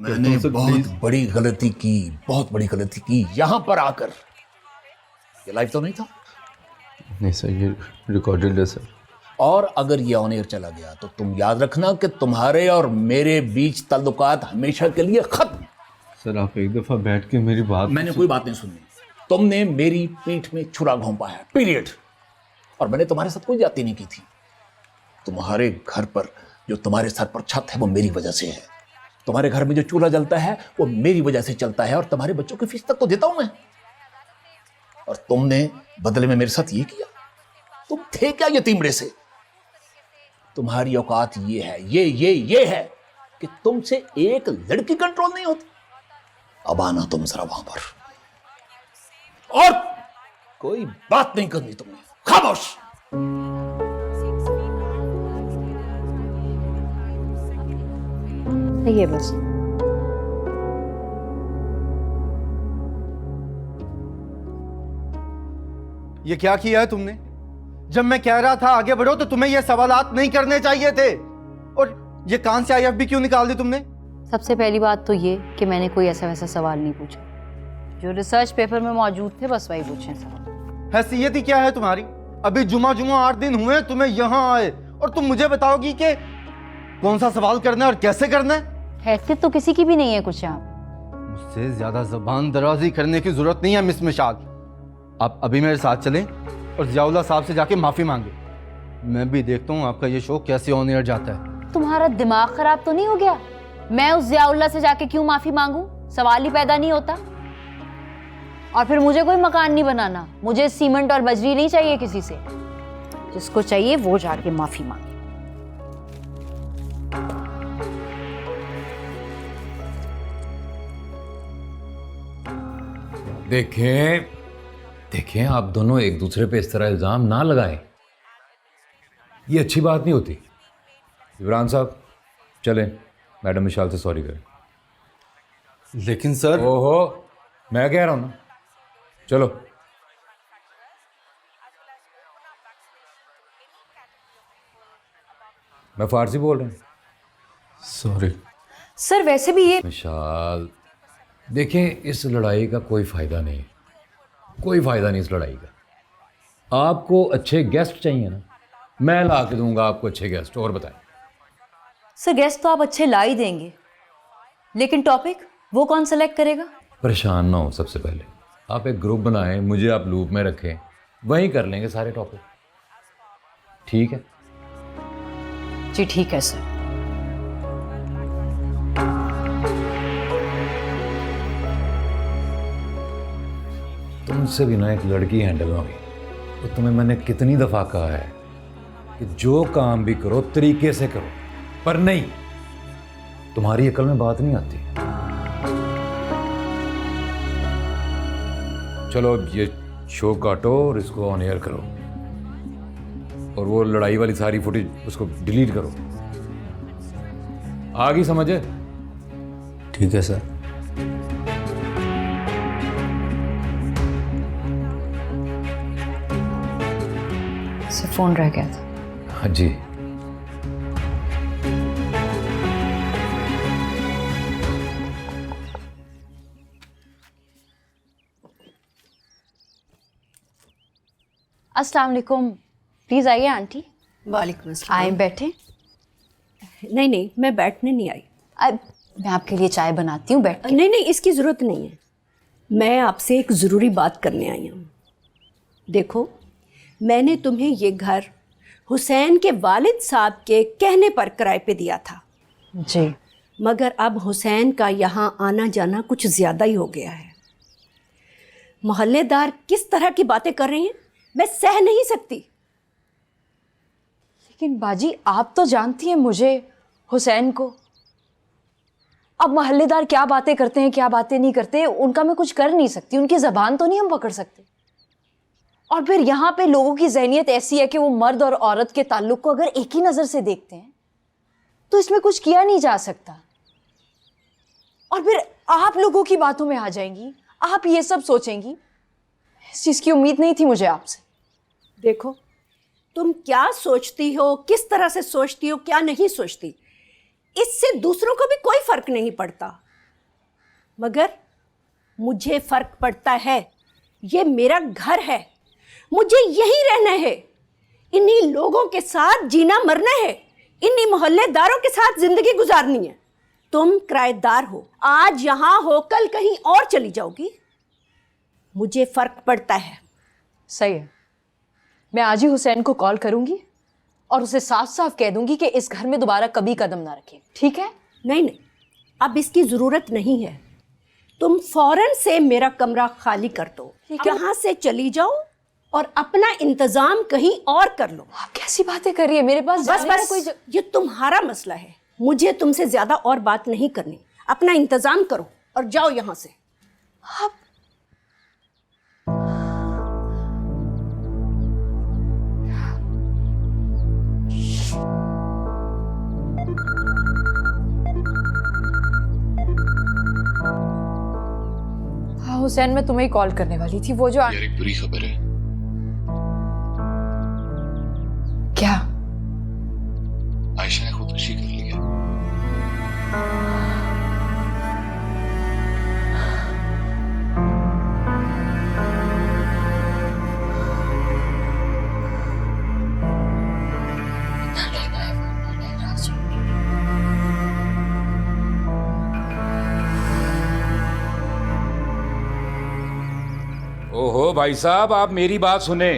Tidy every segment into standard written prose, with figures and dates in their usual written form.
मैंने बहुत बड़ी गलती की, बहुत बड़ी गलती की यहाँ पर आकर। ये लाइव तो नहीं था? नहीं सर, ये रिकॉर्डेड है सर। और अगर ये ऑन एयर चला गया तो तुम याद रखना कि तुम्हारे और मेरे बीच ताल्लुकात हमेशा के लिए खत्म। सर आप एक दफा बैठ के मेरी बात। मैंने कोई बात नहीं सुननी। तुमने मेरी पीठ में छुरा घोंपा है, पीरियड। और मैंने तुम्हारे साथ कोई जाती नहीं की थी। तुम्हारे घर पर जो तुम्हारे सर पर छत है वो मेरी वजह से है। तुम्हारे घर में जो चूल्हा जलता है वो मेरी वजह से चलता है, और तुम्हारे बच्चों की फीस तक तो देता हूं मैं। और तुमने बदले में मेरे साथ ये किया। तुम थे क्या यतीमड़े से? तुम्हारी औकात ये है, ये है कि तुमसे एक लड़की कंट्रोल नहीं होती। अब आना तुम जरा वहां पर, और कोई बात नहीं करनी तुमने, खामोश। ये बस ये क्या किया है तुमने? जब मैं कह रहा था आगे बढ़ो तो तुम्हें ये सवालात नहीं करने चाहिए थे, और ये कान से आईएफबी क्यों निकाल दी तुमने? सबसे पहली बात तो ये कि मैंने कोई ऐसा वैसा सवाल नहीं पूछा। जो रिसर्च पेपर में मौजूद थे बस वही पूछे सवाल। हैसियत ही क्या है तुम्हारी? अभी जुमा 8 दिन हुए तुम्हें यहाँ आए, और तुम मुझे बताओगी कि कौन सा सवाल करना है और कैसे करना है? हैसियत तो किसी की भी नहीं है कुछ यहाँ। मुझसे ज्यादा जबान दराजी करने की जरूरत नहीं है मिस मिशाल। आप अभी मेरे साथ चलें और जियाउल्लाह साहब से जाके माफी मांगे। मैं भी देखता हूँ आपका ये शो कैसे ऑन एयर जाता है। तुम्हारा दिमाग खराब तो नहीं हो गया? मैं उस जियाउल्लाह से जाके क्यों माफी मांगू? सवाल ही पैदा नहीं होता। और फिर मुझे कोई मकान नहीं बनाना, मुझे सीमेंट और बजरी नहीं चाहिए किसी से। जिसको चाहिए वो जाके माफी मांगे। देखें आप दोनों एक दूसरे पे इस तरह इल्जाम ना लगाएं, ये अच्छी बात नहीं होती। इमरान साहब चलें, मैडम मिशाल से सॉरी करें। लेकिन सर। ओहो, मैं कह रहा हूं ना, चलो। मैं फारसी बोल रहा हूं। Sorry sir. वैसे भी ये मिशाल, देखें इस लड़ाई का कोई फायदा नहीं, कोई फायदा नहीं इस लड़ाई का। आपको अच्छे गेस्ट चाहिए ना, मैं ला के दूंगा आपको अच्छे गेस्ट। और बताएं। सर, गेस्ट तो आप अच्छे ला ही देंगे, लेकिन टॉपिक वो कौन सेलेक्ट करेगा? परेशान ना हो, सबसे पहले आप एक ग्रुप बनाएं, मुझे आप लूप में रखें, वहीं कर लेंगे सारे टॉपिक। ठीक है? जी ठीक है सर। तुमसे भी ना एक लड़की हैंडल ना हुई तो तुम्हें मैंने कितनी दफ़ा कहा है कि जो काम भी करो तरीके से करो, पर नहीं, तुम्हारी अकल में बात नहीं आती। चलो अब ये शो काटो और इसको ऑन एयर करो, और वो लड़ाई वाली सारी फुटेज उसको डिलीट करो। आ गई समझे? ठीक है सर। सर फोन रह गया था। हाँ जी। अस्सलाम वालेकुम। प्लीज आइए आंटी। वालेकुम अस्सलाम। आए बैठे। नहीं नहीं, मैं बैठने नहीं आई। मैं आपके लिए चाय बनाती हूँ, बैठ के। नहीं नहीं, इसकी ज़रूरत नहीं है। मैं आपसे एक ज़रूरी बात करने आई हूँ। देखो, मैंने तुम्हें ये घर हुसैन के वालिद साहब के कहने पर किराए पे दिया था जी, मगर अब हुसैन का यहाँ आना जाना कुछ ज़्यादा ही हो गया है। मोहल्लेदार किस तरह की बातें कर रहे हैं, मैं सह नहीं सकती। लेकिन बाजी आप तो जानती हैं मुझे, हुसैन को। अब मोहल्लेदार क्या बातें करते हैं क्या बातें नहीं करते, उनका मैं कुछ कर नहीं सकती, उनकी ज़बान तो नहीं हम पकड़ सकते। और फिर यहाँ पे लोगों की ज़हनियत ऐसी है कि वो मर्द और औरत के ताल्लुक को अगर एक ही नज़र से देखते हैं तो इसमें कुछ किया नहीं जा सकता। और फिर आप लोगों की बातों में आ जाएंगी, आप ये सब सोचेंगी। इस चीज़ की उम्मीद नहीं थी मुझे आपसे। देखो, तुम क्या सोचती हो, किस तरह से सोचती हो, क्या नहीं सोचती, इससे दूसरों को भी कोई फर्क नहीं पड़ता। मगर मुझे फर्क पड़ता है। ये मेरा घर है, मुझे यहीं रहना है, इन्हीं लोगों के साथ जीना मरना है, इन्हीं मोहल्लेदारों के साथ जिंदगी गुजारनी है। तुम किराएदार हो, आज यहां हो, कल कहीं और चली जाओगी। मुझे फर्क पड़ता है। सही है, मैं आज ही हुसैन को कॉल करूंगी और उसे साफ साफ कह दूंगी कि इस घर में दोबारा कभी कदम ना रखे। ठीक है? नहीं नहीं, अब इसकी जरूरत नहीं है। तुम फौरन से मेरा कमरा खाली कर दो, यहाँ से चली जाओ और अपना इंतजाम कहीं और कर लो। आप कैसी बातें कर रही है? मेरे पास बस जाने का बस कोई ये तुम्हारा मसला है, मुझे तुमसे ज्यादा और बात नहीं करनी। अपना इंतजाम करो और जाओ यहाँ से। आप हाँ हुसैन, मैं तुम्हें ही कॉल करने वाली थी। वो जो यार एक बुरी खबर है। क्या? आयशा ने खुदकुशी कर ली है। ओहो भाई साहब, आप मेरी बात सुने।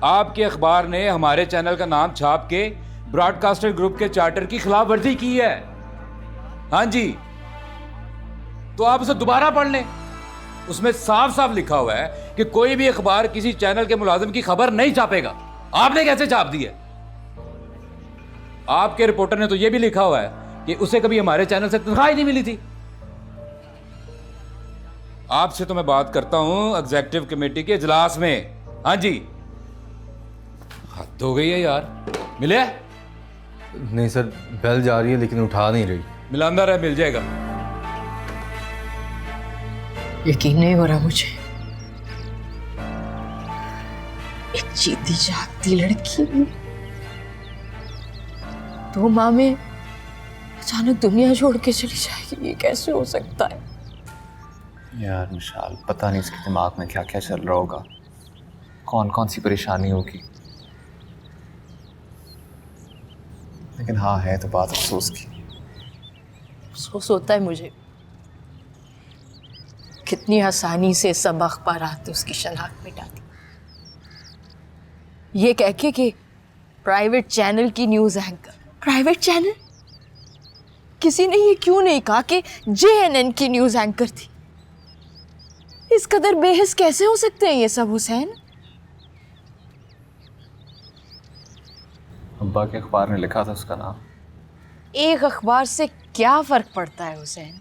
आपके अखबार ने हमारे चैनल का नाम छाप के ब्रॉडकास्टर ग्रुप के चार्टर की खिलाफ वर्जी की है। हाँ जी, तो आप उसे दोबारा पढ़ लें। उसमें साफ साफ लिखा हुआ है कि कोई भी अखबार किसी चैनल के मुलाजिम की खबर नहीं छापेगा। आपने कैसे छाप दी है? आपके रिपोर्टर ने तो यह भी लिखा हुआ है कि उसे कभी हमारे चैनल से तनख्वाह ही नहीं मिली थी। आपसे तो मैं बात करता हूं एग्जीक्यूटिव कमेटी के इजलास में। हाँ जी, हद हो गई है यार। मिले? नहीं सर, बेल जा रही है लेकिन उठा नहीं रही। मिलांदा रहे, मिल जाएगा। यकीन नहीं हो रहा मुझे, एक जीती जागती लड़की 2 माह में अचानक दुनिया छोड़ के चली जाएगी। ये कैसे हो सकता है? यार मिशाल, पता नहीं इसके दिमाग में क्या क्या चल रहा होगा, कौन कौन सी परेशानी होगी। लेकिन हाँ, है तो बात अफसोस की। अफसोस होता है मुझे, कितनी आसानी से सब अखबारात उसकी शनाख्त मिटा दी, ये कह के कि प्राइवेट चैनल की न्यूज़ एंकर। Private channel? किसी ने ये क्यों नहीं कहा कि JNN की न्यूज़ एंकर थी? इस कदर बेहिस कैसे हो सकते हैं ये सब हुसैन? अब्बा के अखबार ने लिखा था उसका नाम। एक अखबार से क्या फ़र्क पड़ता है हुसैन,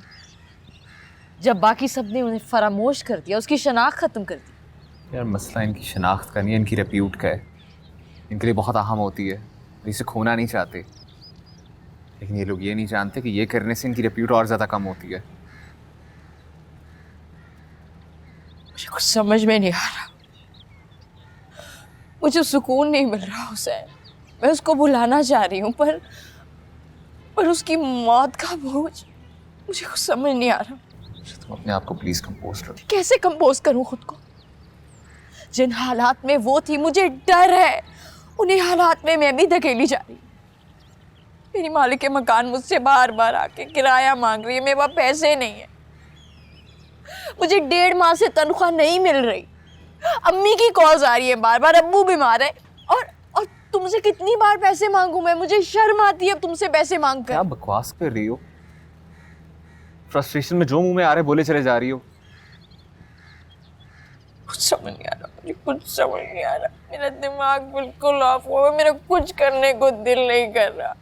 जब बाकी सब ने उन्हें फरामोश कर दिया, उसकी शनाख्त ख़त्म कर दी। यार मसला इनकी शनाख्त का नहीं है, इनकी रेप्यूट का है। इनके लिए बहुत अहम होती है, इसे खोना नहीं चाहते। लेकिन ये लोग ये नहीं जानते कि ये करने से इनकी रेप्यूट और ज़्यादा कम होती है। मुझे कुछ समझ में नहीं आ रहा, मुझे सुकून नहीं मिल रहा हुसैन। मैं उसको बुलाना चाह रही हूँ पर उसकी मौत का बोझ मुझे कुछ समझ नहीं आ रहा। तुम अपने आप को प्लीज़ कंपोज करो। कैसे कंपोज करूँ खुद को? जिन हालात में वो थी, मुझे डर है उन्हीं हालात में मैं भी धकेली जा रही हूँ। मेरी मालिक के मकान मुझसे बार बार आके किराया मांग रही है, मेरे पास पैसे नहीं है, मुझे 1.5 माह से तनख्वाह नहीं मिल रही, अम्मी की कॉल्स आ रही है बार बार, अब्बू बीमार है, और तुमसे कितनी बार पैसे मांगू मैं? मुझे शर्म आती है अब तुमसे पैसे मांग कर। क्या बकवास कर रही हो? फ्रस्ट्रेशन में जो मुंह में आ रहे बोले चले जा रही हो। कुछ समझ नहीं आ रहा, मुझे कुछ समझ नहीं आ रहा। मेरा दिमाग बिल्कुल ऑफ हुआ है, मेरा कुछ करने को दिल नहीं कर रहा।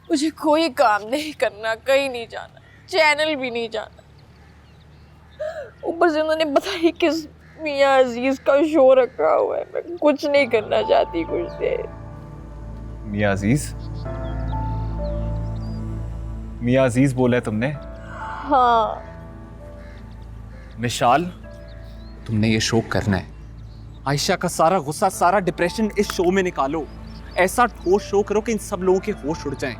मुझे कोई काम नहीं करना, कहीं नहीं जाना, चैनल भी नहीं जाना। ऊपर से उन्होंने पता नहीं किस मियाँ अजीज का शो रखा हुआ है। मैं कुछ नहीं करना चाहती कुछ देर। मियाँ अजीज? मियाँ अजीज बोला है तुमने? हाँ। मिशाल, तुमने ये शो करना है। आयशा का सारा गुस्सा, सारा डिप्रेशन इस शो में निकालो। ऐसा ठोस शो करो कि इन सब लोगों के होश उड़ जाएं।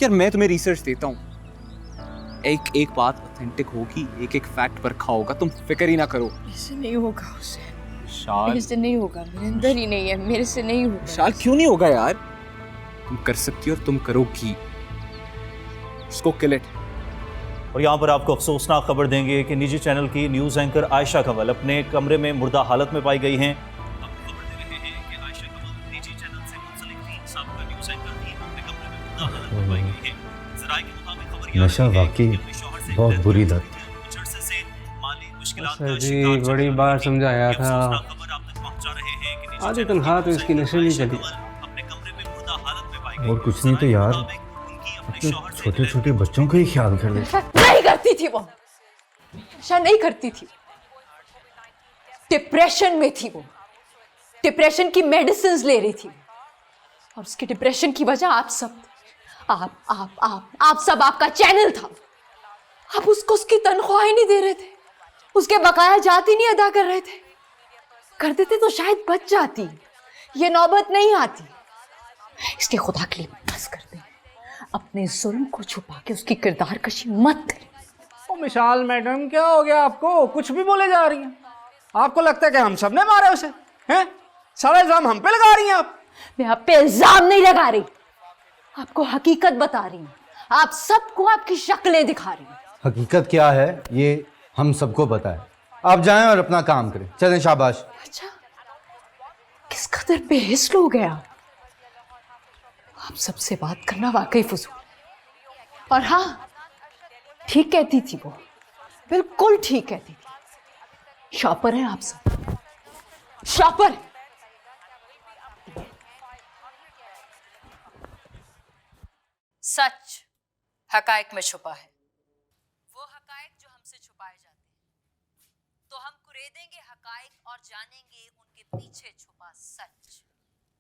यार मैं तुम्हें रिसर्च देता हूँ, एक एक बात ऑथेंटिक होगी, एक एक फैक्ट परखा होगा, तुम फिक्र ही ना करो। ऐसे नहीं होगा हुसैन, विशाल, ऐसे नहीं होगा, मेरे अंदर ही नहीं है, मेरे से नहीं होगा। विशाल क्यों नहीं होगा यार? तुम कर सकती हो और तुम करोगी। इसको किल इट। और यहाँ पर आपको अफसोसनाक खबर देंगे कि निजी चैनल की न्यूज़ एंकर आयशा कंवल अपने कमरे में मुर्दा हालत में पाई गई हैं। आपको खबर दे रहे हैं कि आयशा कंवल निजी चैनल से मुंसलिक थी, साबका न्यूज़ एंकर थी, अपने कमरे में मुर्दा हालत में पाई गई हैं। ज़राए के मुताबिक खबर नशा वाकई बहुत बुरी लत। सर जी बड़ी बार समझाया था, आधी तनख्वाह तो इसकी नशे में चली। और कुछ नहीं तो यार अपने छोटे छोटे बच्चों का ही ख्याल कर ले। नहीं करती थी वो, नशा नहीं करती थी, डिप्रेशन में थी वो, डिप्रेशन की मेडिसिन ले रही थी, और उसके डिप्रेशन की वजह आप सब, आप सब, आपका चैनल था। आप उसको उसकी तनख्वाह ही नहीं दे रहे थे, उसके बकाया जाती नहीं अदा कर रहे थे। कर देते तो शायद बच जाती, ये नौबत नहीं आती। इसलिए खुदा के लिए बस कर दे, अपने जुल्म को छुपा के उसकी किरदार कशी मत करें। ओ मिशाल मैडम, क्या हो गया आपको? कुछ भी बोले जा रही हैं। आपको लगता है कि हम सब ने मारा उसे? हैं? सारा इल्जाम हम पे लगा रही हैं आप? मैं आप पे इल्जाम नहीं लगा रही, आपको हकीकत बता रही हूँ। आप सबको आपकी शक्लें दिखा रही हूँ। हकीकत क्या है ये हम सबको पता है। आप जाएं और अपना काम करें, चलें, शाबाश। अच्छा, किस कदर बेहिस लोग हैं आप सबसे बात करना वाकई फजूल। और हाँ, ठीक कहती थी वो, बिल्कुल ठीक कहती थी। शॉपर हैं आप सब, शॉपर। सच हकायक में छुपा है, वो हकायक जो हमसे छुपाए जाते हैं। तो हम कुरेदेंगे हकायक और जानेंगे उनके पीछे छुपा सच।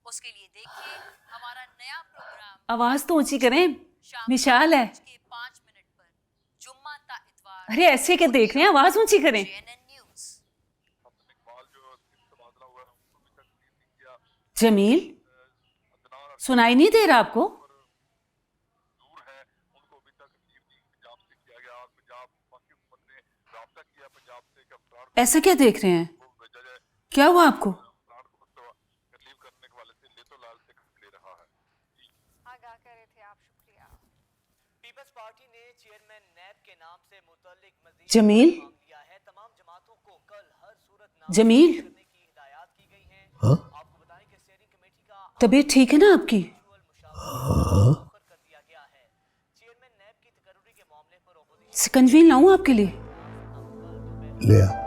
उसके लिए देखिए हमारा नया प्रोग्राम आवाज तो ऊंची करें, मिशाल है। 5 मिनट पर जुम्मा ता इतवार। अरे ऐसे क्या देख रहे हैं, आवाज ऊंची करें। जमील, सुनाई नहीं दे रहा आपको? ऐसा क्या देख रहे हैं? क्या हुआ आपको? जमील, जमील, तबीयत ठीक है ना आपकी? सिकंजवी लाऊं आपके लिए? ले आ।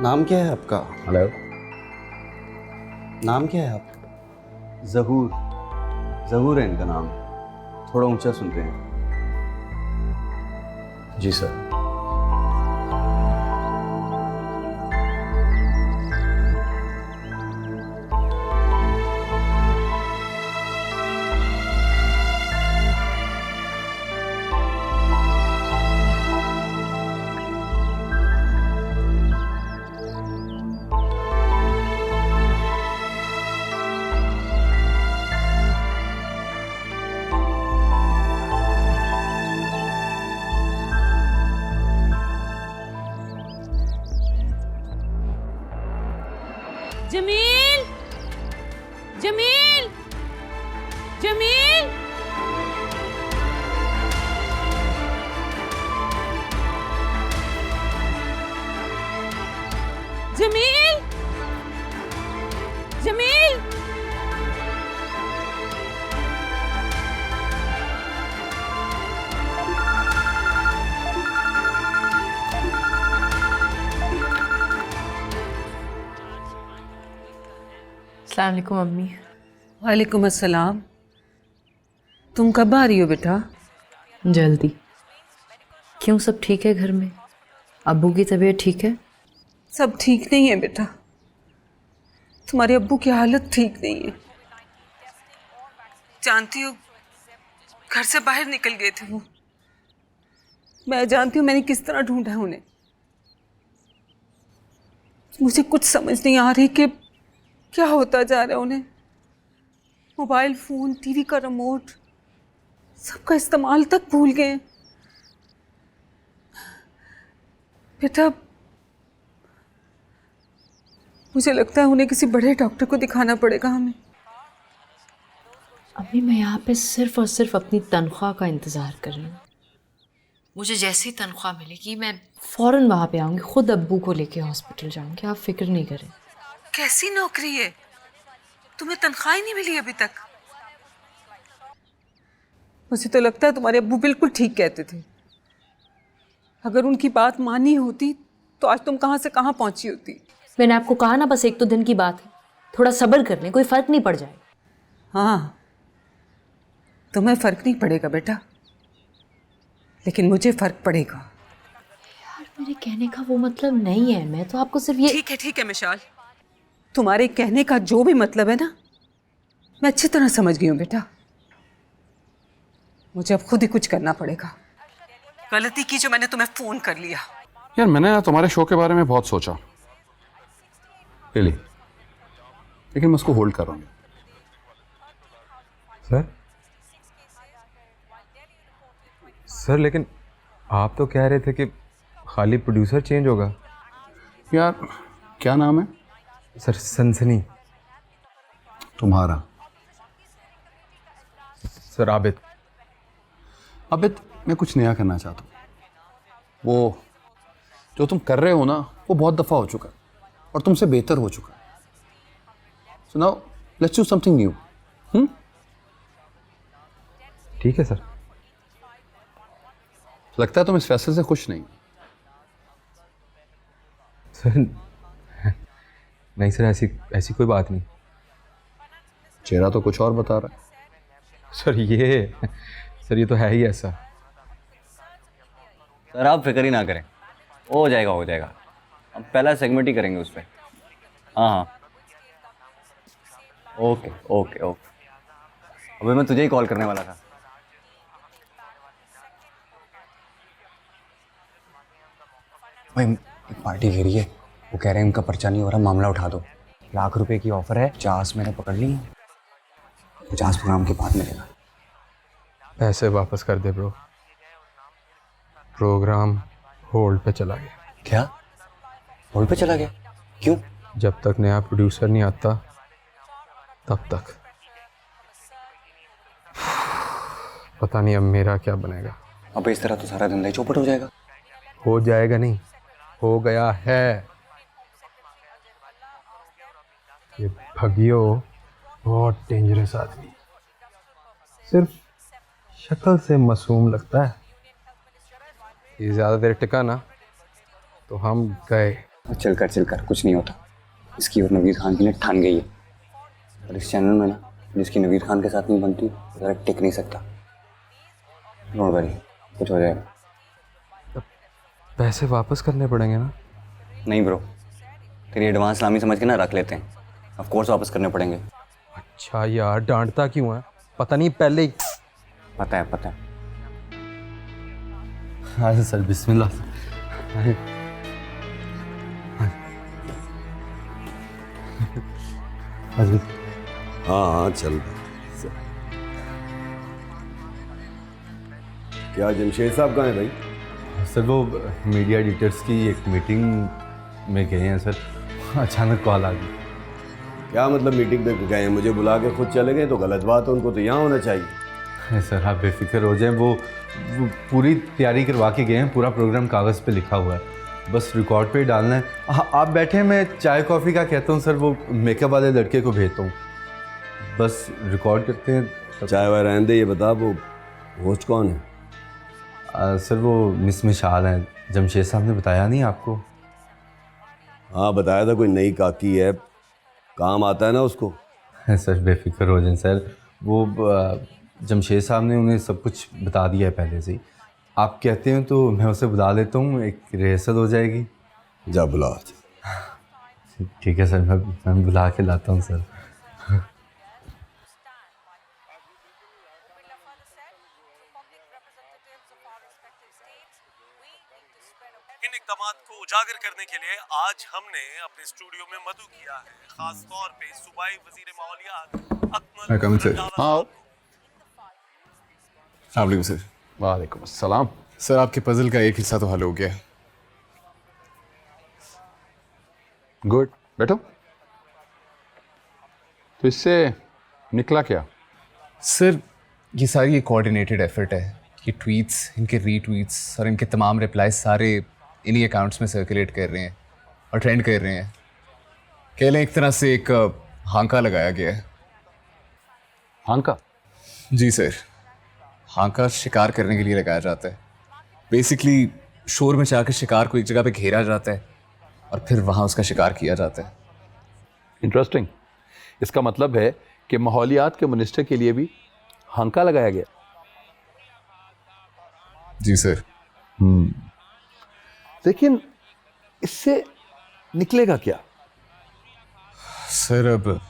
नाम क्या है आपका? हेलो, नाम क्या है आपका? ज़हूर, ज़हूर है इनका नाम। थोड़ा ऊंचा सुनते हैं। जी सर। जमील, जमील, जमील, जमील, जमील। अस्सलाम वालेकुम अम्मी। वालेकुम अस्सलाम। तुम कब आ रही हो बेटा? जल्दी। क्यों, सब ठीक है घर में? अब्बू की तबीयत ठीक है? सब ठीक नहीं है बेटा, तुम्हारे अब्बू की हालत ठीक नहीं है। जानती हो, घर से बाहर निकल गए थे वो, मैं जानती हूँ मैंने किस तरह ढूंढा है उन्हें। मुझे कुछ समझ नहीं आ रही कि क्या होता जा रहा है उन्हें। मोबाइल फ़ोन, टीवी का रिमोट, सबका इस्तेमाल तक भूल गए। बेटा, मुझे लगता है उन्हें किसी बड़े डॉक्टर को दिखाना पड़ेगा हमें। अम्मी, मैं यहाँ पे सिर्फ और सिर्फ अपनी तनख्वाह का इंतज़ार कर रही हूँ। मुझे जैसी तनख्वाह मिलेगी मैं फ़ौरन वहाँ पे आऊँगी, खुद अब्बू को लेके हॉस्पिटल जाऊँगी। आप फिक्र नहीं करें। कैसी नौकरी है? तुम्हें तनख्वाह ही नहीं मिली अभी तक? मुझे तो लगता है तुम्हारे अब्बू बिल्कुल ठीक कहते थे। अगर उनकी बात मानी होती तो आज तुम कहाँ से कहाँ पहुँची होती। मैंने आपको कहा ना, बस एक तो दिन की बात है, थोड़ा सब्र कर लें, कोई फ़र्क नहीं पड़ जाए। हाँ, तुम्हें फ़र्क नहीं पड़ेगा बेटा, लेकिन मुझे फ़र्क पड़ेगा। यार, मेरे कहने का वो मतलब नहीं है, मैं तो आपको सिर्फ ये। ठीक है मिशाल, तुम्हारे कहने का जो भी मतलब है ना, मैं अच्छी तरह समझ गई हूँ बेटा। मुझे अब खुद ही कुछ करना पड़ेगा। गलती की जो मैंने तुम्हें फ़ोन कर लिया। यार मैंने ना तुम्हारे शो के बारे में बहुत सोचा, लेकिन मैं उसको होल्ड कर रहा हूँ। सर लेकिन आप तो कह रहे थे कि खाली प्रोड्यूसर चेंज होगा। यार क्या नाम है? सर सनसनी। तुम्हारा? सर आबिद। अबिद, मैं कुछ नया करना चाहता हूँ। वो जो तुम कर रहे हो ना, वो बहुत दफ़ा हो चुका है और तुमसे बेहतर हो चुका है। So now let's do something new. ठीक है सर। लगता है तुम इस फैसले से खुश नहीं। सर नहीं सर, ऐसी कोई बात नहीं। चेहरा तो कुछ और बता रहा है। सर ये तो है ही ऐसा। सर आप फिक्र ही ना करें, हो जाएगा हम पहला सेगमेंट ही करेंगे उस पर। हाँ, ओके। अभी मैं तुझे ही कॉल करने वाला था। भाई एक पार्टी घेरी है, वो कह रहे हैं उनका पर्चा नहीं हो रहा, मामला उठा दो। ₹1,00,000 की ऑफर है, 50 मैंने पकड़ ली है, 50 प्रोग्राम के बाद मिलेगा। पैसे वापस कर दे ब्रो, प्रोग्राम होल्ड पे चला गया। क्या होल्ड पे चला गया? क्यों? जब तक नया प्रोड्यूसर नहीं आता तब तक। पता नहीं अब मेरा क्या बनेगा। अब इस तरह तो सारा धंधा ही चौपट हो जाएगा। हो जाएगा नहीं, हो गया है। ये भगियो बहुत डेंजरस आदमी, सिर्फ शक्ल से मासूम लगता है। ये ज़्यादा देर टिका ना तो हम गए। चल कर कुछ नहीं होता। इसकी और नवीद खान की ने ठान गई है, और इस चैनल में ना जिसकी नवीद खान के साथ नहीं बनती ज़रा टिक नहीं सकता। नोट भाई, कुछ हो जाएगा। पैसे वापस करने पड़ेंगे ना? नहीं ब्रो, तेरी एडवांस नामी समझ के ना रख लेते हैं, ऑफ कोर्स वापस करने पड़ेंगे। अच्छा यार, डांटता क्यों है? पता नहीं पहले ही। पता है। हाँ सर, बिस्मिल्लाह। हाँ चल। क्या जमशेद साहब कहाँ हैं भाई? सर वो मीडिया एडिटर्स की एक मीटिंग में गए हैं सर, अचानक कॉल आ गई। क्या मतलब मीटिंग पे गए हैं? मुझे बुला के खुद चले गए तो गलत बात है, उनको तो यहाँ होना चाहिए। सर आप बेफिक्र हो जाएं, वो पूरी तैयारी करवा के गए हैं, पूरा प्रोग्राम कागज़ पे लिखा हुआ है, बस रिकॉर्ड पे ही डालना है। हाँ आप बैठे हैं, मैं चाय कॉफ़ी का कहता हूँ सर, वो मेकअप वाले लड़के को भेजता हूँ, बस रिकॉर्ड करते हैं। चाय वाय रहने दे, ये बता वो होस्ट कौन है? सर वो मिस मिशाल हैं, जमशेद साहब ने बताया नहीं आपको? हाँ बताया था, कोई नई काकी है, काम आता है ना उसको। सर बेफिक्र हो जाए सर, वो जमशेद साहब ने उन्हें सब कुछ बता दिया है पहले से ही। आप कहते हैं तो मैं उसे बुला लेता हूँ, एक रिहर्सल हो जाएगी। जा बुला। ठीक है सर, मैं बुला के लाता हूँ सर। इन इक़दामात को उजागर करने के लिए आज हमने अपने स्टूडियो में मदु किया है, खास तौर पे सूबाई वजीर माहौलियात अकमल हाँ सर। वालेकुम अस्सलाम। सर आपके पजल का एक हिस्सा तो हल हो गया। गुड, बैठो। तो इससे निकला क्या? सर ये सारी एक कोऑर्डिनेटेड एफर्ट है। ये ट्वीट्स, इनके रीट्वीट्स और इनके तमाम रिप्लाई सारे इन्हीं अकाउंट्स में सर्कुलेट कर रहे हैं और ट्रेंड कर रहे हैं। कह लें एक तरह से एक हांका लगाया गया है। हांका? जी सर, हांका शिकार करने के लिए लगाया जाता है। बेसिकली शोर में जाकर शिकार को एक जगह पे घेरा जाता है और फिर वहाँ उसका शिकार किया जाता है। इंटरेस्टिंग। इसका मतलब है कि माहौलियात के मिनिस्टर के लिए भी हांका लगाया गया। जी सर। लेकिन इससे निकलेगा क्या? सर अब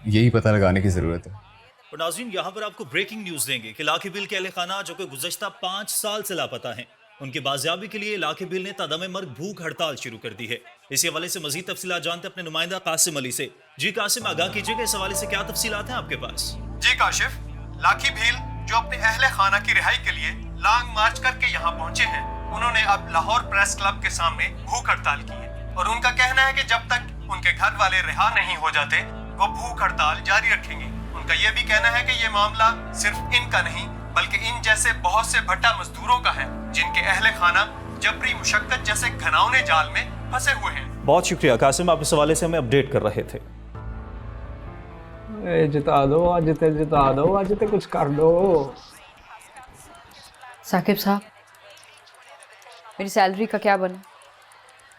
यही पता लगाने की ज़रूरत है। और नाज़रीन, यहाँ पर आपको ब्रेकिंग न्यूज़ देंगे कि लाखी बिल के अहले खाना जो कि गुज़श्ता 5 साल से लापता हैं, उनकी बाजियाबी के लिए लाखी बिल ने तादाम मर्ग भूख हड़ताल शुरू कर दी है। इसी हवाले से मजीद तफसीलात जानते अपने नुमाइंदा कासिम अली से। जी कासिम, आगाह कीजिएगा, इस हवाले से क्या तफसीलात हैं आपके पास? जी काशिफ, लाखी भील जो अपने अहले खाना की रिहाई के लिए लॉन्ग मार्च करके यहाँ पहुंचे हैं, उन्होंने अब लाहौर प्रेस क्लब के सामने भूख हड़ताल की है और उनका कहना है कि जब तक उनके घर वाले रिहा नहीं हो जाते वो भूख हड़ताल जारी रखेंगे। उनका यह भी कहना है कि ये मामला सिर्फ इनका नहीं बल्कि इन जैसे बहुत से भट्टा मजदूरों का है जिनके अहले खाना जबरी मुशक्कत जैसे घिनौने जाल में फंसे हुए हैं। बहुत शुक्रिया कासिम, आप इस हवाले से हमें अपडेट कर रहे थे। जिता दो आज ते कुछ कर दो। साकिब साहब, मेरी सैलरी का क्या बना?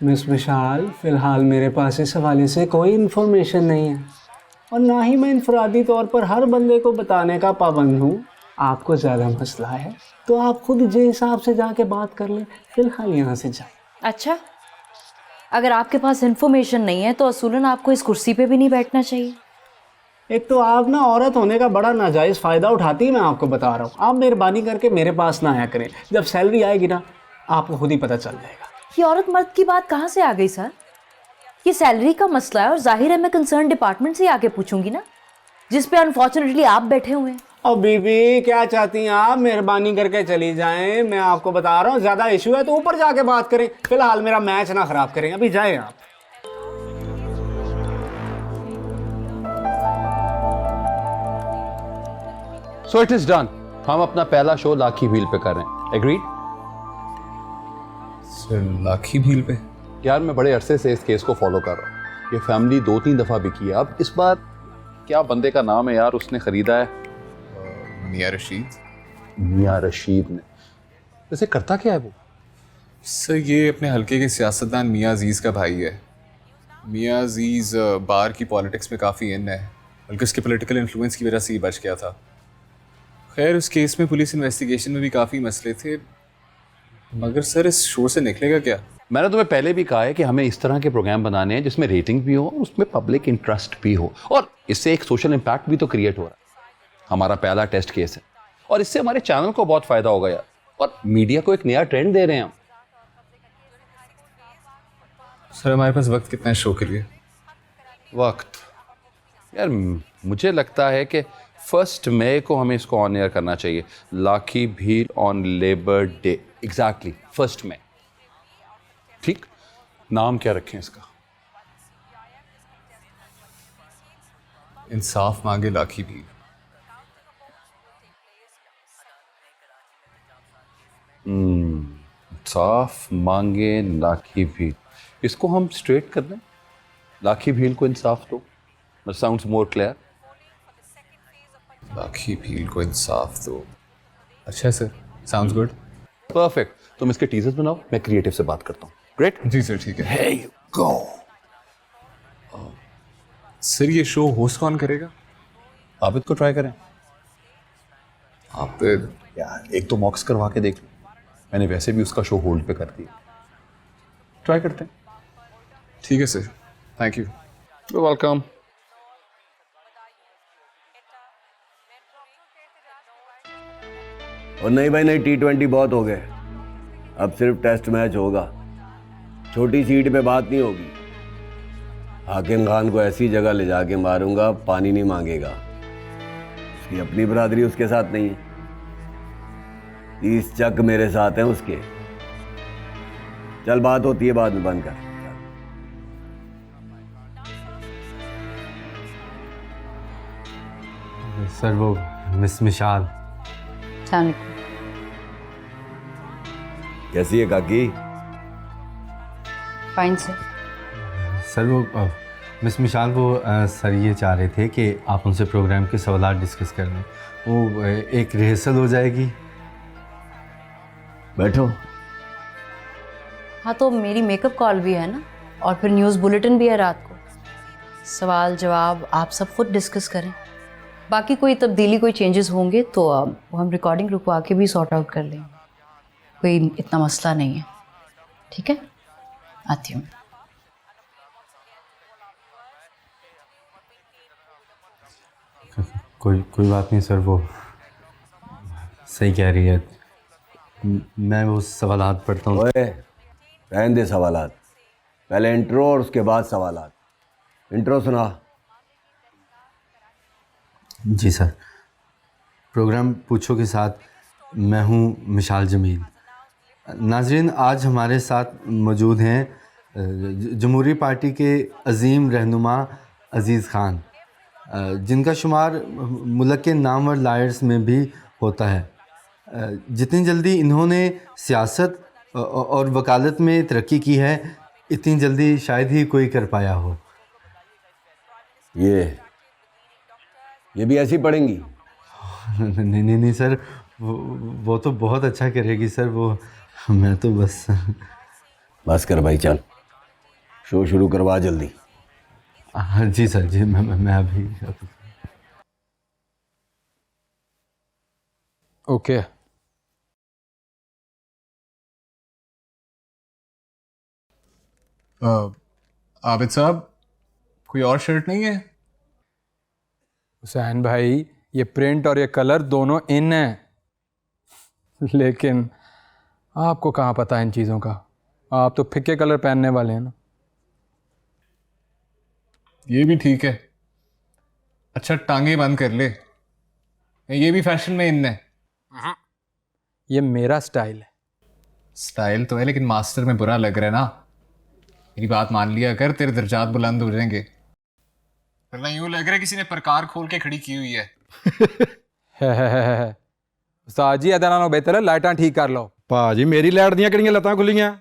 मिस विशाल, फिलहाल मेरे पास इस हवाले से कोई इन्फॉर्मेशन नहीं है और ना ही मैं इनफरादी तौर पर हर बंदे को बताने का पाबंद हूँ। आपको ज़्यादा मसला है तो आप खुद जे हिसाब से जाके बात कर लें। फिलहाल यहाँ से जाए। अच्छा, अगर आपके पास इन्फॉर्मेशन नहीं है तो असूलन आपको इस कुर्सी पे भी नहीं बैठना चाहिए। एक तो आप ना औरत होने का बड़ा नाजायज़ फ़ायदा उठाती है, मैं आपको बता रहा हूँ। आप मेहरबानी करके मेरे पास ना आया करें। जब सैलरी आएगी ना आपको खुद ही पता चल जाएगा। ये औरत मर्द की बात कहाँ से आ गई सर? ये सैलरी का मसला है और जाहिर है मैं कंसर्न डिपार्टमेंट से आके पूछूंगी ना, जिस पे अनफॉर्चुनेटली आप बैठे हुए हैं। और बीबी क्या चाहती हैं आप? मेहरबानी करके चली जाएं, मैं आपको बता रहा हूँ। ज़्यादा इशू है तो ऊपर जाके बात करें। फिलहाल मेरा मैच ना ख़राब करें, अभी जाएं आप। So it is done. हम अपना पहला शो लाखी भील पे कर रहे हैं। एग्रीड? सर लाखी भील पे? यार मैं बड़े अरसे से इस केस को फॉलो कर रहा हूँ। ये फैमिली 2-3 दफ़ा बिकी है। अब इस बार क्या बंदे का नाम है यार, उसने ख़रीदा है मियाँ रशीद। मियाँ रशीद ने? वैसे करता क्या है वो? सर ये अपने हल्के के सियासतदान मियाँ अजीज़ का भाई है। मियाँ अजीज़ बार की पॉलिटिक्स में काफ़ी इन है, बल्कि उसके पॉलिटिकल इन्फ्लुएंस की वजह से ही बच गया था। खैर उस केस में पुलिस इन्वेस्टिगेशन में भी काफ़ी मसले थे, मगर सर इस शो से निकलेगा क्या? मैंने तुम्हें पहले भी कहा है कि हमें इस तरह के प्रोग्राम बनाने हैं जिसमें रेटिंग भी हो, उसमें पब्लिक इंटरेस्ट भी हो और इससे एक सोशल इम्पैक्ट भी तो क्रिएट हो रहा है। हमारा पहला टेस्ट केस है और इससे हमारे चैनल को बहुत फ़ायदा होगा यार, और मीडिया को एक नया ट्रेंड दे रहे हैं हम। सर हमारे पास वक्त कितना है शो के लिए? वक्त यार मुझे लगता है कि 1 मई को हमें इसको ऑन एयर करना चाहिए। Lucky Bhil on labour day. Exactly 1 मई। ठीक, नाम क्या रखें इसका? इंसाफ मांगे लाखी भील। इंसाफ मांगे लाखी भील। इसको हम स्ट्रेट कर दें, लाखी भील को इंसाफ दो। Sounds more clear. Lucky Bhil को इंसाफ दो। अच्छा सर, साउंड्स गुड। परफेक्ट। तुम इसके टीजर्स बनाओ, मैं क्रिएटिव से बात करता हूँ। ग्रेट। जी सर ठीक है। Here you go. सर ये शो होस्ट कौन करेगा? आबिद को ट्राई करें। आबिद यार एक तो मॉक्स करवा के देख लो, मैंने वैसे भी उसका शो होल्ड पे कर दिया। ट्राई करते हैं। ठीक है sir, thank you. You welcome. और नहीं भाई नहीं, T20 बहुत हो गए, अब सिर्फ टेस्ट मैच होगा। छोटी सीट पे बात नहीं होगी। हाकिम खान को ऐसी जगह ले जाके मारूंगा पानी नहीं मांगेगा। उसकी अपनी बरादरी उसके साथ नहीं है, 30 चक मेरे साथ हैं उसके। चल बात होती है बाद में, बंद कर। सर वो मिस मिशाल। कैसी है काकी? Fine sir. सर वो मिस मिशाल वो सर ये चाह रहे थे कि आप उनसे प्रोग्राम के सवालात डिस्कस कर लें। वो एक रिहर्सल हो जाएगी। बैठो। हाँ तो मेरी मेकअप कॉल भी है ना, और फिर न्यूज़ बुलेटिन भी है रात को। सवाल जवाब आप सब खुद डिस्कस करें। बाकी कोई तब्दीली, कोई चेंजेस होंगे तो वो हम रिकॉर्डिंग रुकवा के भी सॉर्ट आउट कर लेंगे। कोई इतना मसला नहीं है। ठीक है, आती हूँ। कोई बात नहीं सर, वो सही कह रही है। मैं वो सवालात पढ़ता हूँ। ओए रहने दे सवालात, पहले इंट्रो और उसके बाद सवालात। इंट्रो सुना। जी सर। प्रोग्राम पूछो के साथ मैं हूँ मिशाल जमील। नाजरीन, आज हमारे साथ मौजूद हैं जमहूरी पार्टी के अजीम रहनुमा अज़ीज़ खान, जिनका शुमार मुल्क के नामवर लायर्स में भी होता है। जितनी जल्दी इन्होंने सियासत और वकालत में तरक्की की है, इतनी जल्दी शायद ही कोई कर पाया हो। ये भी ऐसी पढ़ेंगी? नहीं सर, वो तो बहुत अच्छा करेगी सर। वो मैं तो बस कर भाई, चल शो शुरू करवा जल्दी। हाँ जी सर जी, मैं अभी ओके। आबिद साहब, कोई और शर्ट नहीं है? हुसैन भाई, ये प्रिंट और ये कलर दोनों इन है, लेकिन आपको कहाँ पता है इन चीज़ों का। आप तो फिक्के कलर पहनने वाले हैं ना। ये भी ठीक है। अच्छा टांगे बंद कर ले, ये भी फैशन में इन है। ये मेरा स्टाइल है। स्टाइल तो है लेकिन मास्टर में बुरा लग रहा है ना। मेरी बात मान लिया कर, तेरे दर्जात बुलंद हो जाएंगे। वरना यूं लग रहा है किसी ने प्रकार खोल के खड़ी की हुई है। उस्ताद जी इहदे नालों बेहतर है लाइटां ठीक कर लो। भाजी मेरी लाइट दियां किहड़ियां लत्तां खुलियां?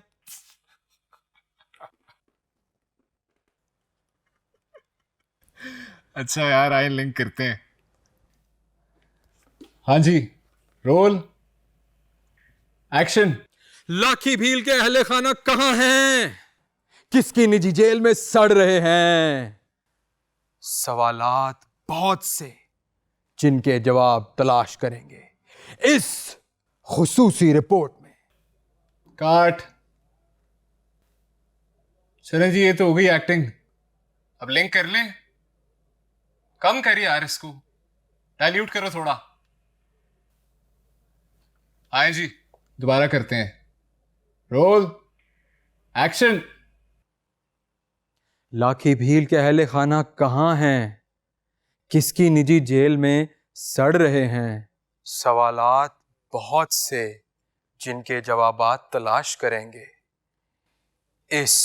अच्छा यार, आए लिंक करते हैं। हाँ जी, रोल एक्शन। लाखी भील के अहले खाना कहां हैं? किसकी निजी जेल में सड़ रहे हैं? सवालात बहुत से, जिनके जवाब तलाश करेंगे इस खुसूसी रिपोर्ट में। काट। चलें जी, ये तो हो गई एक्टिंग। अब लिंक कर लें। कम करिए यार, इसको डाइल्यूट करो थोड़ा। आए जी, दोबारा करते हैं। Roll action. लाखी भील के अहले खाना कहां हैं? किसकी निजी जेल में सड़ रहे हैं? सवालात बहुत से, जिनके जवाबात तलाश करेंगे इस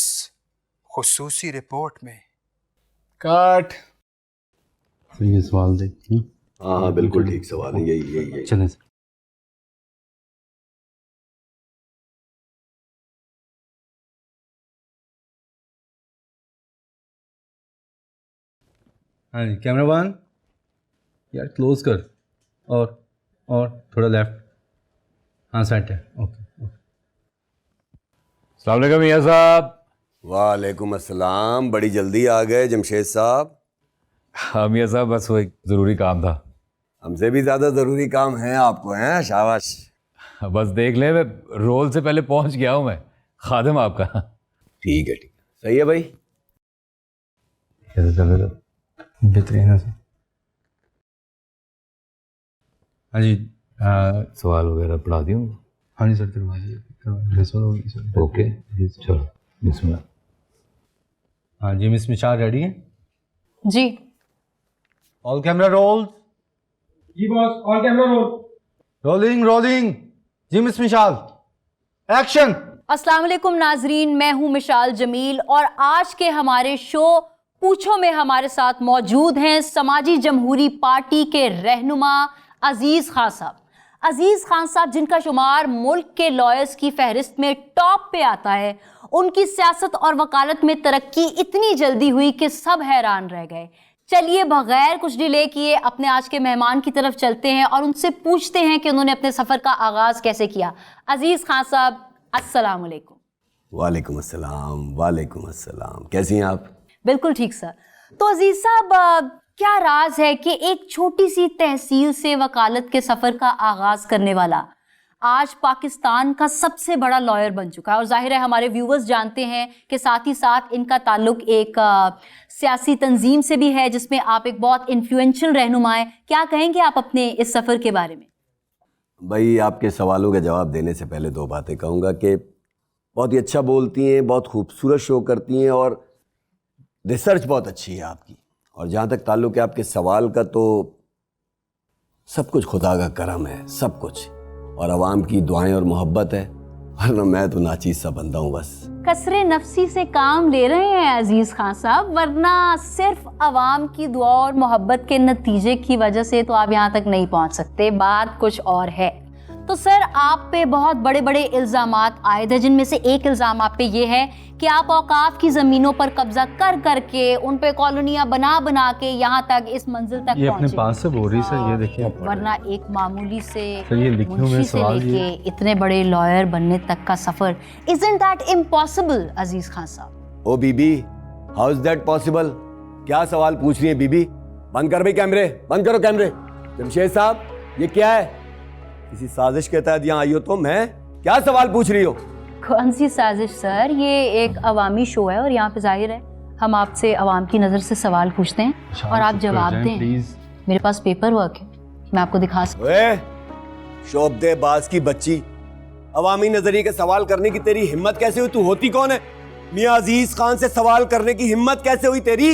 खुसूसी रिपोर्ट में। काट। ये सवाल दे। हाँ बिल्कुल ठीक सवाल है, यही। चलें सर। हाँ जी, कैमरा वन यार क्लोज कर, और थोड़ा लेफ्ट। हाँ सेट है, ओके। अस्सलाम वालेकुम मियां साहब। वालेकुम अस्सलाम, बड़ी जल्दी आ गए जमशेद साहब। हाँ मियां साहब, बस वो एक ज़रूरी काम था। हमसे भी ज़्यादा ज़रूरी काम है आपको, हैं? शाबाश। बस देख ले, मैं रोल से पहले पहुंच गया हूं, मैं खादिम आपका। ठीक है, सही है भाई। बेहतरीन है सर। हाँ जी, सवाल वगैरह पढ़ा दूँ? हाँ जी सर, करवा दीजिए। ओके चलो। बिस्मिल्लाह। हाँ जी मिस मिशाल रेडी है? जी। All camera roll. जी boss, all camera roll. Rolling rolling. जी मिस मिशाल एक्शन। अस्सलाम वालेकुम नाजरीन, मैं हूं मिशाल जमील और आज के हमारे शो पूछो में हमारे साथ मौजूद हैं समाजी जमहूरी पार्टी के रहनुमा अजीज खान साहब। अजीज खान साहब जिनका शुमार मुल्क के लॉयर्स की फहरिस्त में टॉप पे आता है, उनकी सियासत और वकालत में तरक्की इतनी जल्दी हुई कि सब हैरान रह गए। चलिए बगैर कुछ डिले किए अपने आज के मेहमान की तरफ चलते हैं और उनसे पूछते हैं कि उन्होंने अपने सफ़र का आगाज़ कैसे किया। अजीज खान साहब अस्सलाम वालेकुम। वालेकुम अस्सलाम, वालेकुम अस्सलाम। कैसी हैं आप? बिल्कुल ठीक सर। तो अजीज साहब क्या राज है कि एक छोटी सी तहसील से वकालत के सफ़र का आगाज़ करने वाला आज पाकिस्तान का सबसे बड़ा लॉयर बन चुका है और जाहिर है हमारे व्यूवर्स जानते हैं कि साथ ही साथ इनका ताल्लुक एक सियासी तंजीम से भी है जिसमें आप एक बहुत इन्फ्लुएंशियल रहनुमा हैं। क्या कहेंगे आप अपने इस सफ़र के बारे में? भाई आपके सवालों का जवाब देने से पहले दो बातें कहूँगा कि बहुत ही अच्छा बोलती हैं, बहुत खूबसूरत शो करती हैं और रिसर्च बहुत अच्छी है आपकी। और जहाँ तक ताल्लुक़ है आपके सवाल का, तो सब कुछ खुदा का करम है, सब कुछ, और आवाम की दुआएं और मोहब्बत है, वरना मैं तो नाचीज़ सा बंदा हूँ बस। कसरे नफसी से काम ले रहे हैं अजीज खान साहब, वरना सिर्फ आवाम की दुआ और मोहब्बत के नतीजे की वजह से तो आप यहाँ तक नहीं पहुँच सकते, बात कुछ और है। तो सर आप पे बहुत बड़े बड़े इल्ज़ामात आए थे, जिनमें से एक इल्ज़ाम आप पे ये है कि आप औकाफ की ज़मीनों पर कब्जा कर करके उन पे कॉलोनियाँ बना बना के यहाँ तक इस मंजिल तक ये पहुँचे। अपने पास से बोल रही सर, ये देखिए। वरना एक मामूली से सर ये लिखे हुए मुंशी से सवाल लेके ये इतने बड़े लॉयर बनने तक का सफ़र, isn't that impossible अजीज खान साहब? ओ बीबी, हाउ इज दैट पॉसिबल? क्या सवाल पूछ रही है बीबी? बंद कर भाई कैमरे, बंद करो कैमरे। जमशेद साहब ये क्या है? किसी साजिश के तहत यहाँ आई हो तो मैं क्या सवाल पूछ रही हो? कौन सी साजिश सर, ये एक अवामी शो है और यहाँ पे जाहिर है हम आपसे अवाम की नज़र से सवाल पूछते हैं और आप जवाब दें। मेरे पास पेपर वर्क है, मैं आपको दिखा सकती हूँ। शोबदेबाज की बच्ची, अवामी नजरिए के सवाल करने की तेरी हिम्मत कैसे हुई? तू होती कौन है? मियां अजीज खान से सवाल करने की हिम्मत कैसे हुई तेरी?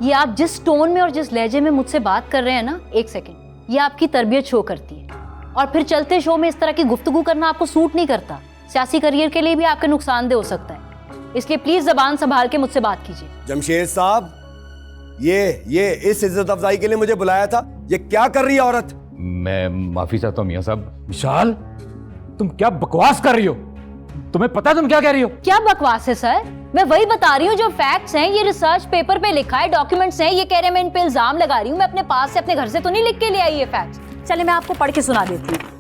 ये आप जिस टोन में और जिस लहजे में मुझसे बात कर रहे हैं ना, एक सेकेंड, ये आपकी तरबियत शो करती है और फिर चलते शो में इस तरह की गुफ्तगू करना आपको सूट नहीं करता। सियासी करियर के लिए भी आपके नुकसानदेह हो सकता है, इसलिए प्लीज जबान संभाल के मुझसे बात कीजिए। जमशेद साहब ये इस इज्जत अफजाई के लिए मुझे बुलाया था, ये क्या कर रही है औरत? मैं माफी चाहता हूँ मियां साहब। विशाल तुम क्या बकवास कर रही हो? तुम्हें पता है तुम क्या कह रही हो? क्या बकवास है सर? मैं वही बता रही हूँ जो फैक्ट्स हैं, ये रिसर्च पेपर पे लिखा है, डॉक्यूमेंट्स हैं। ये कह रहे हैं मैं इन पे इल्जाम लगा रही हूँ, मैं अपने पास से अपने घर से तो नहीं लिख के ले आई ये फैक्ट्स। चलिए मैं आपको पढ़ के सुना देती हूँ।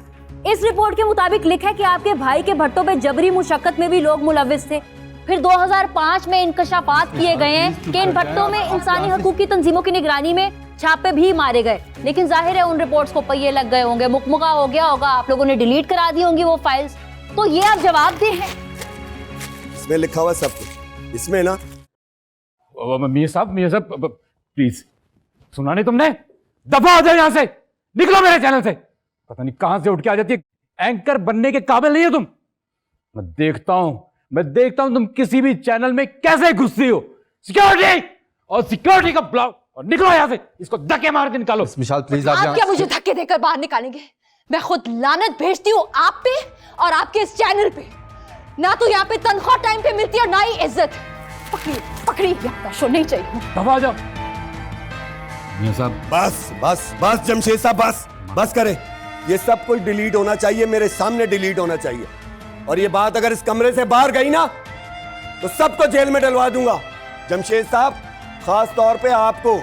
इस रिपोर्ट के मुताबिक लिखा है कि आपके भाई के भट्टों पे जबरी मुशक्कत में भी लोग मुलविस थे। फिर 2005 में इंकशाफात किए गए हैं कि इन भट्टों में इंसानी हकूक की तंजीमों की निगरानी में छापे भी मारे गए, लेकिन जाहिर है उन रिपोर्ट्स को पहिए लग गए होंगे, मुकमुका हो गया होगा, आप लोगों ने डिलीट करा दी होंगी वो फाइल्स। तो ये आप जवाब दे हैं। इसमें लिखा हुआ सब कुछ, इसमें ना। मियां साहब प्लीज, सुना नहीं तुमने? दफा हो जाए यहाँ से, निकलो मेरे चैनल से। पता नहीं कहां से उठ के आ जाती है, एंकर बनने के काबिल नहीं हो तुम। मैं देखता हूं तुम किसी भी चैनल में कैसे घुसती हो। सिक्योरिटी का ब्लॉक, और निकलो यहाँ से, इसको धक्के मार के निकालो। विशाल प्लीज आप क्या मुझे धक्के देकर बाहर निकालेंगे? मैं खुद लानत भेजती हूँ आप पे और आपके इस चैनल पे। ना तो यहाँ पे तनख्वाह टाइम पे मिलती है और ना ही इज्जत। पकड़ी यहाँ शो नहीं चाहिए। दबा जाओ मियां साहब। बस जमशेद साहब बस करे। ये सब कुछ डिलीट होना चाहिए, मेरे सामने डिलीट होना चाहिए। और ये बात अगर इस कमरे से बाहर गई ना तो सबको जेल में डलवा दूंगा। जमशेद साहब खास तौर पे आपको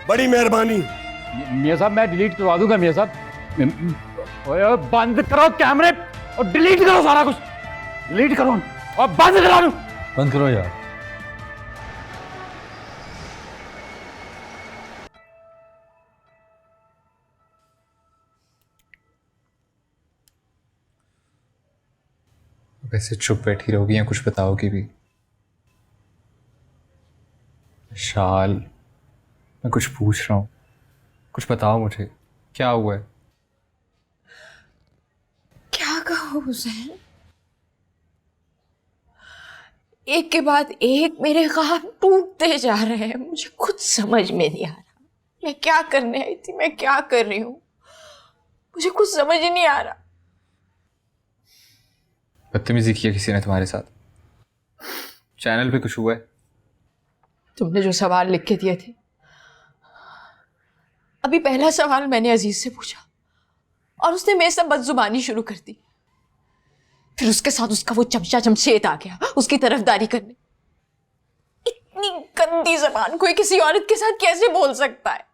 बड़ी मेहरबानी। मियां साहब मैं डिलीट करवा दूंगा। मियां साहब बंद करो कैमरे और डिलीट करो सारा कुछ, डिलीट करो और बंद करा दो। बंद करो यार। वैसे चुप बैठी रहोगी या कुछ बताओगी भी? शाल, मैं कुछ पूछ रहा हूँ, कुछ बताओ मुझे, क्या हुआ है? क्या कहो हुसैन? एक के बाद एक मेरे ख्वाब टूटते जा रहे हैं। मुझे कुछ समझ में नहीं आ रहा मैं क्या करने आई थी, मैं क्या कर रही हूँ, मुझे कुछ समझ ही नहीं आ रहा। बदतमीजी किया किसी ने तुम्हारे साथ? चैनल पे कुछ हुआ है? तुमने जो सवाल लिख के दिए थे, अभी पहला सवाल मैंने अजीज से पूछा और उसने मेरे से बदजुबानी शुरू कर दी। फिर उसके साथ उसका वो चमचा जमशेद आ गया उसकी तरफदारी करने। इतनी गंदी जबान कोई किसी औरत के साथ कैसे बोल सकता है?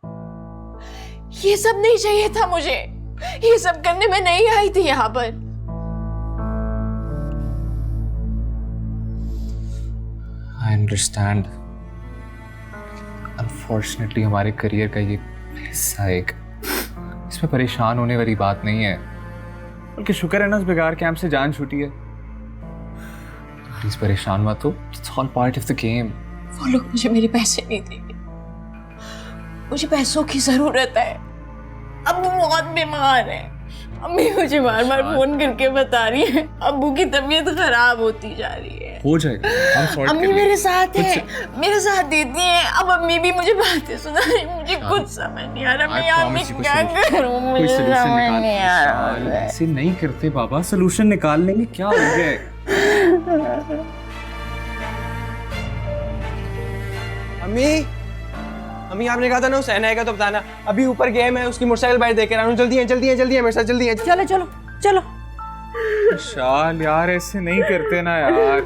ये सब नहीं चाहिए था मुझे, ये सब करने में नहीं आई थी यहां पर। I understand. अनफॉर्चुनेटली हमारे करियर का ये हिस्सा एक, इसमें परेशान होने वाली बात नहीं है, बल्कि शुक्र है ना उस बेकार कैंप से जान छूटी है। प्लीज परेशान मत हो, it's all part of the game. वो लोग मुझे मेरे पैसे नहीं देंगे, मुझे पैसों की जरूरत है। अब्बू बहुत बीमार है, अम्मी मुझे बार बार फोन करके बता रही है अब्बू की तबीयत खराब होती जा रही है। हो जाएगा, हम सॉर्ट अम्मी मेरे साथ है, मेरे साथ देती है। अब अम्मी भी मुझे बातें सुना रही, मुझे कुछ समझ नहीं आ रहा मैं यहाँ पे क्या करूँ, मुझे समझ नहीं आ रहा। ऐसे नहीं करते बाबा, सोल्यूशन निकाल लेंगे, क्या हो गया? अम्मी आपने कहा था ना हुसैन आएगा तो बताना। अभी ऊपर गेम है, उसकी मोटरसाइकिल बाहर देख रहा हूँ। जल्दी है मेरे साथ, जल्दी है। चलो चलो चलो। विशाल यार ऐसे नहीं करते ना यार।